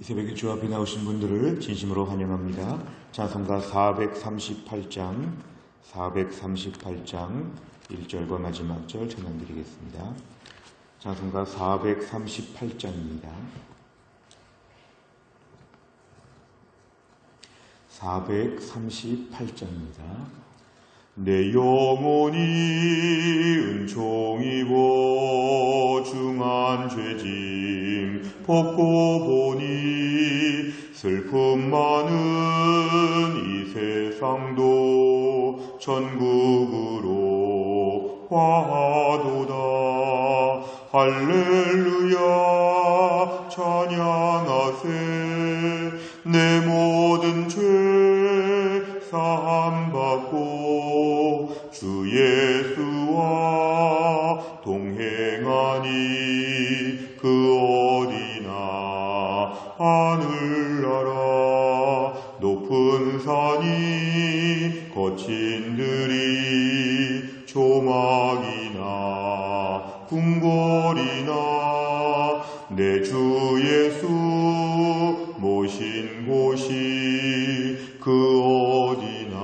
이 새벽에 주 앞에 나오신 분들을 진심으로 환영합니다. 찬송가 438장 1절과 마지막 절 전해드리겠습니다. 찬송가 438장입니다. 438장입니다. 내 영혼이 은총이고 중한 죄짐 벗고 보니 슬픔 많은 이 세상도 천국으로 화도다. 할렐루야 찬양하세. 내 모든 죄 사함받고 주 예수와 동행하니 그 어디나 하늘나라. 높은 산이 거친 들이 조막이나 궁궐이나 내 주 예수 모신 곳이 그 어디나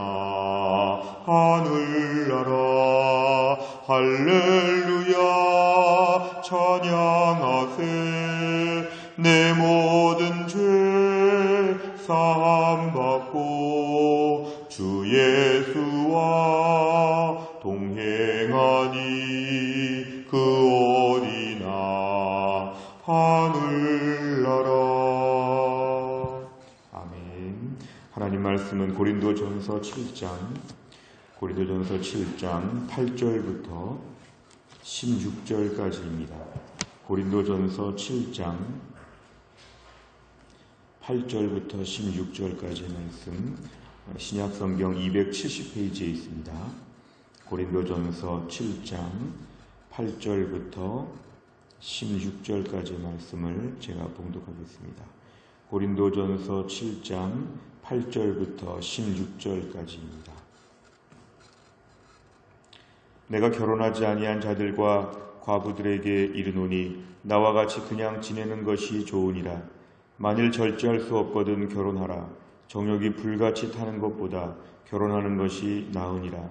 하늘나라. 할렐루야 찬양하세. 내 모든 죄 사함받고 주 예수와 동행하니 그 어디나 하늘나라. 아멘. 하나님 말씀은 고린도전서 7장 8절부터 16절까지입니다. 고린도전서 7장 8절부터 16절까지의 말씀, 신약성경 270페이지에 있습니다. 고린도전서 7장 8절부터 16절까지의 말씀을 제가 봉독하겠습니다. 고린도전서 7장 8절부터 16절까지입니다. 내가 결혼하지 아니한 자들과 과부들에게 이르노니 나와 같이 그냥 지내는 것이 좋으니라. 만일 절제할 수 없거든 결혼하라. 정욕이 불같이 타는 것보다 결혼하는 것이 나으니라.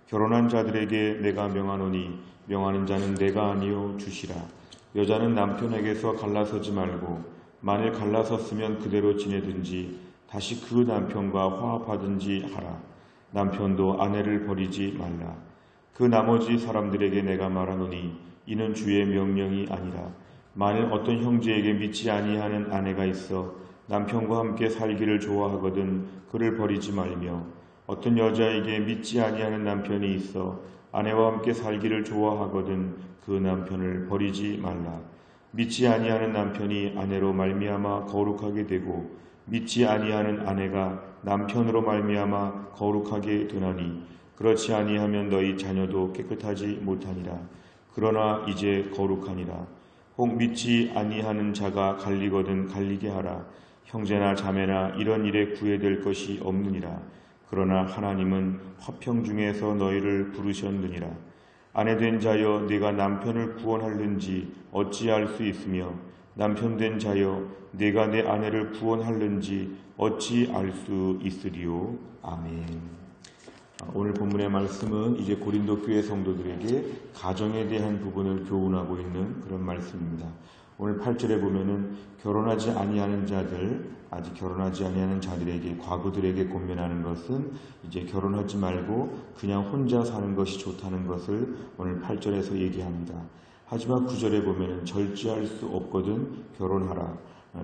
결혼한 자들에게 내가 명하노니 명하는 자는 내가 아니요 주시라. 여자는 남편에게서 갈라서지 말고 만일 갈라섰으면 그대로 지내든지 다시 그 남편과 화합하든지 하라. 남편도 아내를 버리지 말라. 그 나머지 사람들에게 내가 말하노니 이는 주의 명령이 아니라. 만일 어떤 형제에게 믿지 아니하는 아내가 있어 남편과 함께 살기를 좋아하거든 그를 버리지 말며, 어떤 여자에게 믿지 아니하는 남편이 있어 아내와 함께 살기를 좋아하거든 그 남편을 버리지 말라. 믿지 아니하는 남편이 아내로 말미암아 거룩하게 되고 믿지 아니하는 아내가 남편으로 말미암아 거룩하게 되나니, 그렇지 아니하면 너희 자녀도 깨끗하지 못하니라. 그러나 이제 거룩하니라. 혹 믿지 아니하는 자가 갈리거든 갈리게 하라. 형제나 자매나 이런 일에 구애될 것이 없느니라. 그러나 하나님은 화평 중에서 너희를 부르셨느니라. 아내된 자여 네가 남편을 구원할는지 어찌할 수 있으며, 남편된 자여 네가 내 아내를 구원할는지 어찌 알 수 있으리요. 아멘. 오늘 본문의 말씀은 이제 고린도 교회 성도들에게 가정에 대한 부분을 교훈하고 있는 그런 말씀입니다. 오늘 8절에 보면은 결혼하지 아니하는 자들, 아직 결혼하지 아니하는 자들에게, 과부들에게 권면하는 것은 이제 결혼하지 말고 그냥 혼자 사는 것이 좋다는 것을 오늘 8절에서 얘기합니다. 하지만 9절에 보면은 절제할 수 없거든 결혼하라.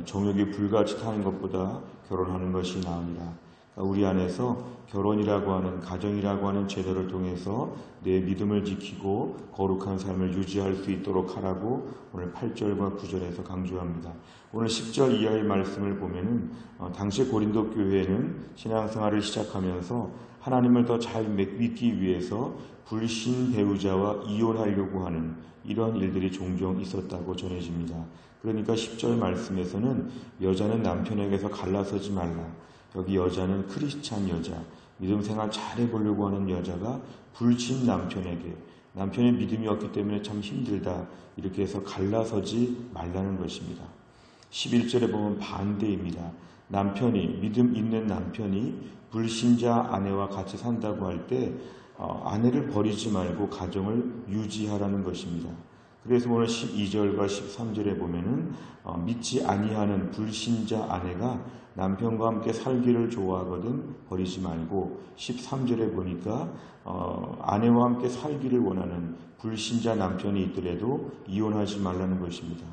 정욕이 불같이 타는 것보다 결혼하는 것이 나으니라. 우리 안에서 결혼이라고 하는, 가정이라고 하는 제도를 통해서 내 믿음을 지키고 거룩한 삶을 유지할 수 있도록 하라고 오늘 8절과 9절에서 강조합니다. 오늘 10절 이하의 말씀을 보면은 당시 고린도 교회는 신앙생활을 시작하면서 하나님을 더 잘 믿기 위해서 불신 배우자와 이혼하려고 하는 이런 일들이 종종 있었다고 전해집니다. 그러니까 10절 말씀에서는 여자는 남편에게서 갈라서지 말라. 여기 여자는 크리스찬 여자, 믿음 생활 잘해보려고 하는 여자가 불신 남편에게, 남편의 믿음이 없기 때문에 참 힘들다, 이렇게 해서 갈라서지 말라는 것입니다. 11절에 보면 반대입니다. 남편이, 믿음 있는 남편이 불신자 아내와 같이 산다고 할 때 아내를 버리지 말고 가정을 유지하라는 것입니다. 그래서 오늘 12절과 13절에 보면은 믿지 아니하는 불신자 아내가 남편과 함께 살기를 좋아하거든 버리지 말고, 13절에 보니까 아내와 함께 살기를 원하는 불신자 남편이 있더라도 이혼하지 말라는 것입니다.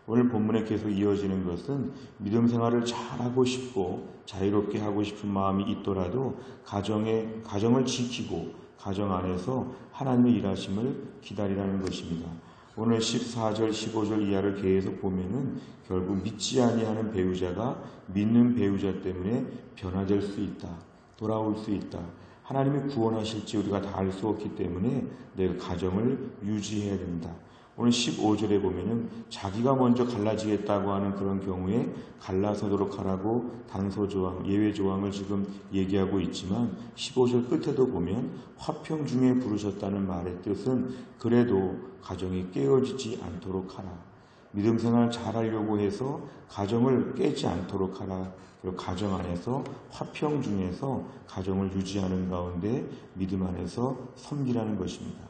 오늘 본문에 계속 이어지는 것은 믿음 생활을 잘하고 싶고 자유롭게 하고 싶은 마음이 있더라도 가정을 지키고 가정 안에서 하나님의 일하심을 기다리라는 것입니다. 오늘 14절, 15절 이하를 계속 보면은 결국 믿지 아니하는 배우자가 믿는 배우자 때문에 변화될 수 있다. 돌아올 수 있다. 하나님이 구원하실지 우리가 다 알 수 없기 때문에 내가 가정을 유지해야 된다. 오늘 15절에 보면은 자기가 먼저 갈라지겠다고 하는 그런 경우에 갈라서도록 하라고 단서조항, 예외조항을 지금 얘기하고 있지만 15절 끝에도 보면 화평 중에 부르셨다는 말의 뜻은 그래도 가정이 깨어지지 않도록 하라. 믿음 생활 잘하려고 해서 가정을 깨지 않도록 하라. 그리고 가정 안에서 화평 중에서 가정을 유지하는 가운데 믿음 안에서 섬기라는 것입니다.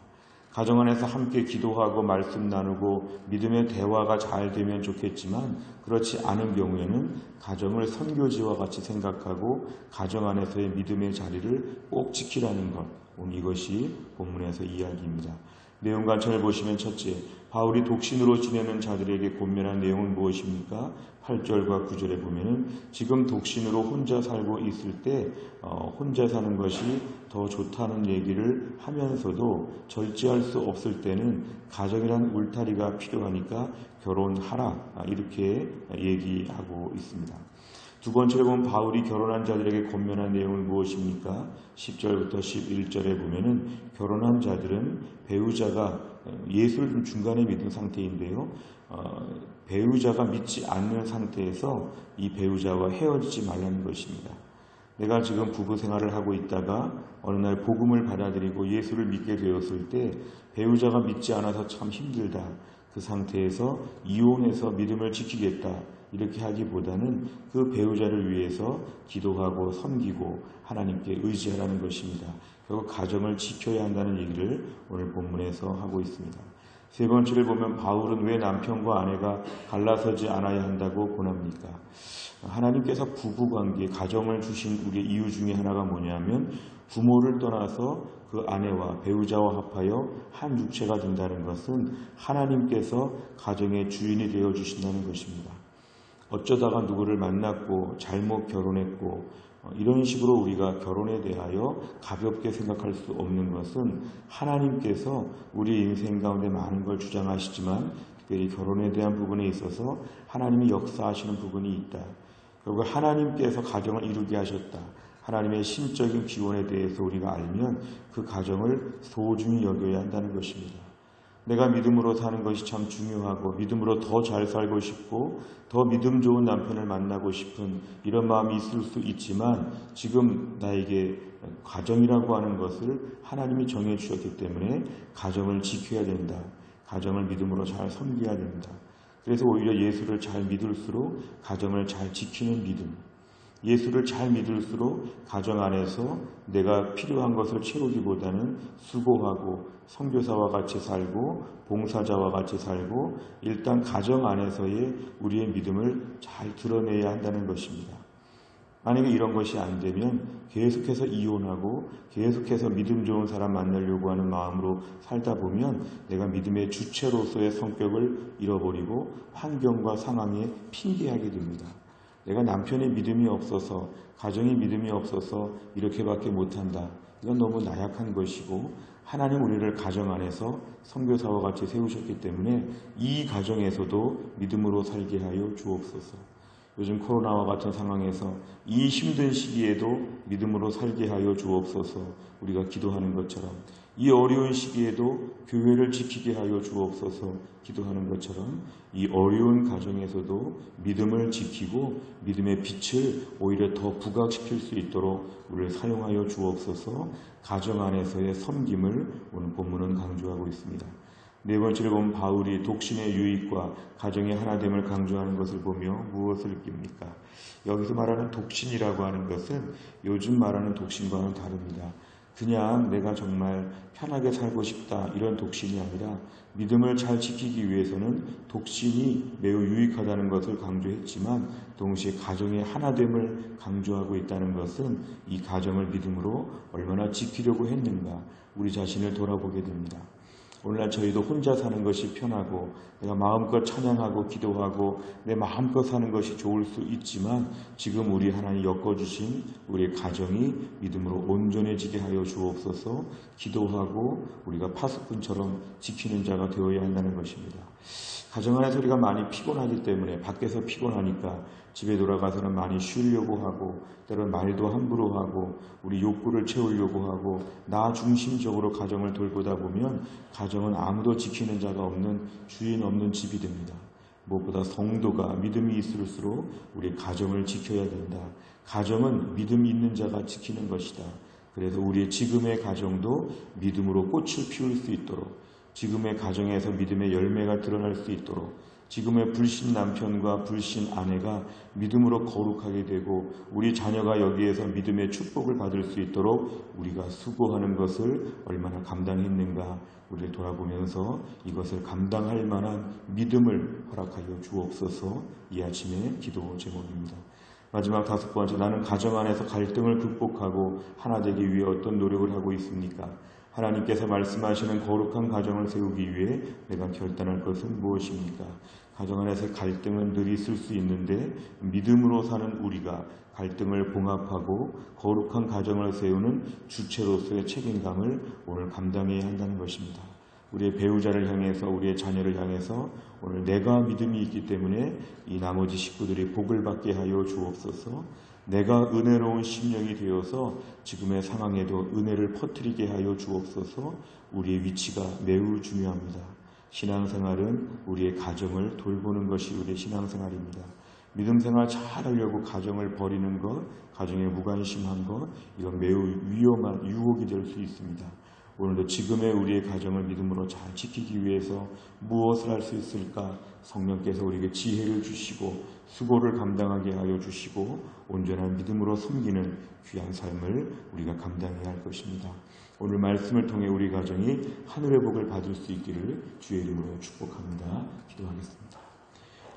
가정 안에서 함께 기도하고 말씀 나누고 믿음의 대화가 잘 되면 좋겠지만 그렇지 않은 경우에는 가정을 선교지와 같이 생각하고 가정 안에서의 믿음의 자리를 꼭 지키라는 것, 오늘 이것이 본문에서 이야기입니다. 내용 관점을 보시면 첫째, 바울이 독신으로 지내는 자들에게 권면한 내용은 무엇입니까? 8절과 9절에 보면은 지금 독신으로 혼자 살고 있을 때 혼자 사는 것이 더 좋다는 얘기를 하면서도 절제할 수 없을 때는 가정이란 울타리가 필요하니까 결혼하라, 이렇게 얘기하고 있습니다. 두 번째로 보면 바울이 결혼한 자들에게 권면한 내용은 무엇입니까? 10절부터 11절에 보면은 결혼한 자들은 배우자가 예수를 좀 중간에 믿은 상태인데요. 배우자가 믿지 않는 상태에서 이 배우자와 헤어지지 말라는 것입니다. 내가 지금 부부 생활을 하고 있다가 어느 날 복음을 받아들이고 예수를 믿게 되었을 때 배우자가 믿지 않아서 참 힘들다. 그 상태에서 이혼해서 믿음을 지키겠다. 이렇게 하기보다는 그 배우자를 위해서 기도하고 섬기고 하나님께 의지하라는 것입니다. 결국 가정을 지켜야 한다는 얘기를 오늘 본문에서 하고 있습니다. 세 번째를 보면 바울은 왜 남편과 아내가 갈라서지 않아야 한다고 권합니까? 하나님께서 부부관계, 가정을 주신 우리의 이유 중에 하나가 뭐냐면 부모를 떠나서 그 아내와 배우자와 합하여 한 육체가 된다는 것은 하나님께서 가정의 주인이 되어 주신다는 것입니다. 어쩌다가 누구를 만났고 잘못 결혼했고 이런 식으로 우리가 결혼에 대하여 가볍게 생각할 수 없는 것은 하나님께서 우리 인생 가운데 많은 걸 주장하시지만 특별히 결혼에 대한 부분에 있어서 하나님이 역사하시는 부분이 있다. 결국 하나님께서 가정을 이루게 하셨다. 하나님의 신적인 기원에 대해서 우리가 알면 그 가정을 소중히 여겨야 한다는 것입니다. 내가 믿음으로 사는 것이 참 중요하고 믿음으로 더 잘 살고 싶고 더 믿음 좋은 남편을 만나고 싶은 이런 마음이 있을 수 있지만 지금 나에게 가정이라고 하는 것을 하나님이 정해 주셨기 때문에 가정을 지켜야 된다. 가정을 믿음으로 잘 섬겨야 된다. 그래서 오히려 예수를 잘 믿을수록 가정을 잘 지키는 믿음, 예수를 잘 믿을수록 가정 안에서 내가 필요한 것을 채우기보다는 수고하고 선교사와 같이 살고 봉사자와 같이 살고 일단 가정 안에서의 우리의 믿음을 잘 드러내야 한다는 것입니다. 만약에 이런 것이 안 되면 계속해서 이혼하고 계속해서 믿음 좋은 사람 만나려고 하는 마음으로 살다 보면 내가 믿음의 주체로서의 성격을 잃어버리고 환경과 상황에 핑계하게 됩니다. 내가 남편의 믿음이 없어서 가정의 믿음이 없어서 이렇게밖에 못한다. 이건 너무 나약한 것이고 하나님 우리를 가정 안에서 선교사와 같이 세우셨기 때문에 이 가정에서도 믿음으로 살게 하여 주옵소서. 요즘 코로나와 같은 상황에서 이 힘든 시기에도 믿음으로 살게 하여 주옵소서. 우리가 기도하는 것처럼 이 어려운 시기에도 교회를 지키게 하여 주옵소서 기도하는 것처럼 이 어려운 가정에서도 믿음을 지키고 믿음의 빛을 오히려 더 부각시킬 수 있도록 우리를 사용하여 주옵소서. 가정 안에서의 섬김을 오늘 본문은 강조하고 있습니다. 네 번째로 보면 바울이 독신의 유익과 가정의 하나됨을 강조하는 것을 보며 무엇을 느낍니까? 여기서 말하는 독신이라고 하는 것은 요즘 말하는 독신과는 다릅니다. 그냥 내가 정말 편하게 살고 싶다 이런 독신이 아니라 믿음을 잘 지키기 위해서는 독신이 매우 유익하다는 것을 강조했지만 동시에 가정의 하나됨을 강조하고 있다는 것은 이 가정을 믿음으로 얼마나 지키려고 했는가 우리 자신을 돌아보게 됩니다. 오늘날 저희도 혼자 사는 것이 편하고 내가 마음껏 찬양하고 기도하고 내 마음껏 사는 것이 좋을 수 있지만 지금 우리 하나님 엮어주신 우리의 가정이 믿음으로 온전해지게 하여 주옵소서. 기도하고 우리가 파수꾼처럼 지키는 자가 되어야 한다는 것입니다. 가정 안에서 우리가 많이 피곤하기 때문에 밖에서 피곤하니까 집에 돌아가서는 많이 쉬려고 하고 때로는 말도 함부로 하고 우리 욕구를 채우려고 하고 나 중심적으로 가정을 돌보다 보면 가정은 아무도 지키는 자가 없는 주인 없는 집이 됩니다. 무엇보다 성도가 믿음이 있을수록 우리 가정을 지켜야 된다. 가정은 믿음이 있는 자가 지키는 것이다. 그래서 우리의 지금의 가정도 믿음으로 꽃을 피울 수 있도록 지금의 가정에서 믿음의 열매가 드러날 수 있도록 지금의 불신 남편과 불신 아내가 믿음으로 거룩하게 되고 우리 자녀가 여기에서 믿음의 축복을 받을 수 있도록 우리가 수고하는 것을 얼마나 감당했는가 우리를 돌아보면서 이것을 감당할 만한 믿음을 허락하여 주옵소서. 이 아침의 기도 제목입니다. 마지막 다섯 번째, 나는 가정 안에서 갈등을 극복하고 하나 되기 위해 어떤 노력을 하고 있습니까? 하나님께서 말씀하시는 거룩한 가정을 세우기 위해 내가 결단할 것은 무엇입니까? 가정 안에서 갈등은 늘 있을 수 있는데 믿음으로 사는 우리가 갈등을 봉합하고 거룩한 가정을 세우는 주체로서의 책임감을 오늘 감당해야 한다는 것입니다. 우리의 배우자를 향해서 우리의 자녀를 향해서 오늘 내가 믿음이 있기 때문에 이 나머지 식구들이 복을 받게 하여 주옵소서. 내가 은혜로운 심령이 되어서 지금의 상황에도 은혜를 퍼뜨리게 하여 주옵소서. 우리의 위치가 매우 중요합니다. 신앙생활은 우리의 가정을 돌보는 것이 우리의 신앙생활입니다. 믿음생활 잘하려고 가정을 버리는 것, 가정에 무관심한 것, 이건 매우 위험한 유혹이 될 수 있습니다. 오늘도 지금의 우리의 가정을 믿음으로 잘 지키기 위해서 무엇을 할 수 있을까? 성령께서 우리에게 지혜를 주시고 수고를 감당하게 하여 주시고 온전한 믿음으로 섬기는 귀한 삶을 우리가 감당해야 할 것입니다. 오늘 말씀을 통해 우리 가정이 하늘의 복을 받을 수 있기를 주의 이름으로 축복합니다. 기도하겠습니다.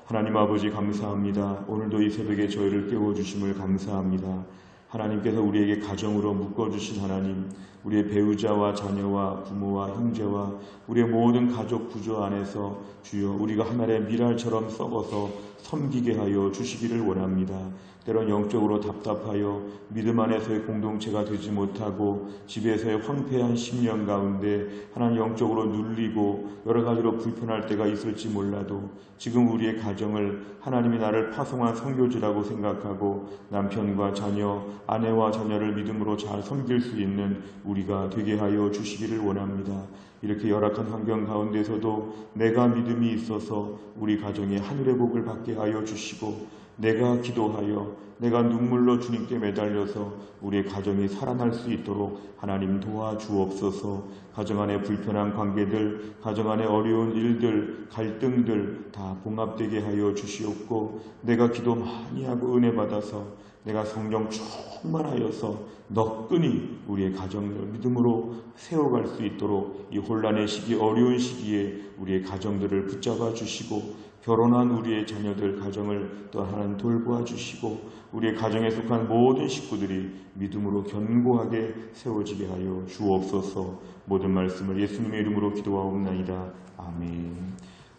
하나님 아버지 감사합니다. 오늘도 이 새벽에 저희를 깨워주심을 감사합니다. 하나님께서 우리에게 가정으로 묶어주신 하나님, 우리의 배우자와 자녀와 부모와 형제와 우리의 모든 가족 구조 안에서 주여 우리가 하나의 밀알처럼 썩어서 섬기게 하여 주시기를 원합니다. 때론 영적으로 답답하여 믿음 안에서의 공동체가 되지 못하고 집에서의 황폐한 심령 가운데 하나님 영적으로 눌리고 여러 가지로 불편할 때가 있을지 몰라도 지금 우리의 가정을 하나님이 나를 파송한 선교지라고 생각하고 남편과 자녀, 아내와 자녀를 믿음으로 잘 섬길 수 있는 우리가 되게 하여 주시기를 원합니다. 이렇게 열악한 환경 가운데서도 내가 믿음이 있어서 우리 가정에 하늘의 복을 받게 하여 주시고 내가 기도하여 내가 눈물로 주님께 매달려서 우리의 가정이 살아날 수 있도록 하나님 도와주옵소서. 가정 안의 불편한 관계들, 가정 안의 어려운 일들, 갈등들 다 봉합되게 하여 주시옵고 내가 기도 많이 하고 은혜 받아서 내가 성령 충만하여서 너끈히 우리의 가정을 믿음으로 세워갈 수 있도록 이 혼란의 시기, 어려운 시기에 우리의 가정들을 붙잡아 주시고 결혼한 우리의 자녀들 가정을 또 하나님 돌보아 주시고 우리의 가정에 속한 모든 식구들이 믿음으로 견고하게 세워지게 하여 주옵소서. 모든 말씀을 예수님의 이름으로 기도하옵나이다. 아멘.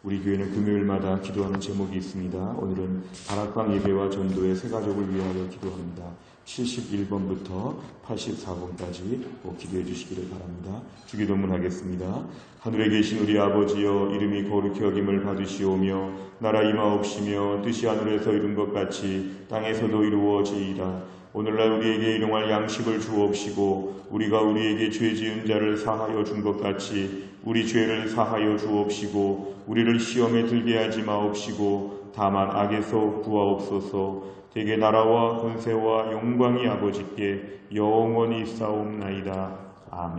우리 교회는 금요일마다 기도하는 제목이 있습니다. 오늘은 다락방 예배와 전도의 세 가족을 위하여 기도합니다. 71번부터 84번까지 꼭 기도해 주시기를 바랍니다. 주기도문 하겠습니다. 하늘에 계신 우리 아버지여, 이름이 거룩히 여김을 받으시오며 나라 임하옵시며 뜻이 하늘에서 이룬 것 같이 땅에서도 이루어지이다. 오늘날 우리에게 일용할 양식을 주옵시고 우리가 우리에게 죄 지은 자를 사하여 준 것 같이 우리 죄를 사하여 주옵시고 우리를 시험에 들게 하지 마옵시고 다만 악에서 구하옵소서. 대개 나라와 권세와 영광이 아버지께 영원히 있사옵나이다. 아멘.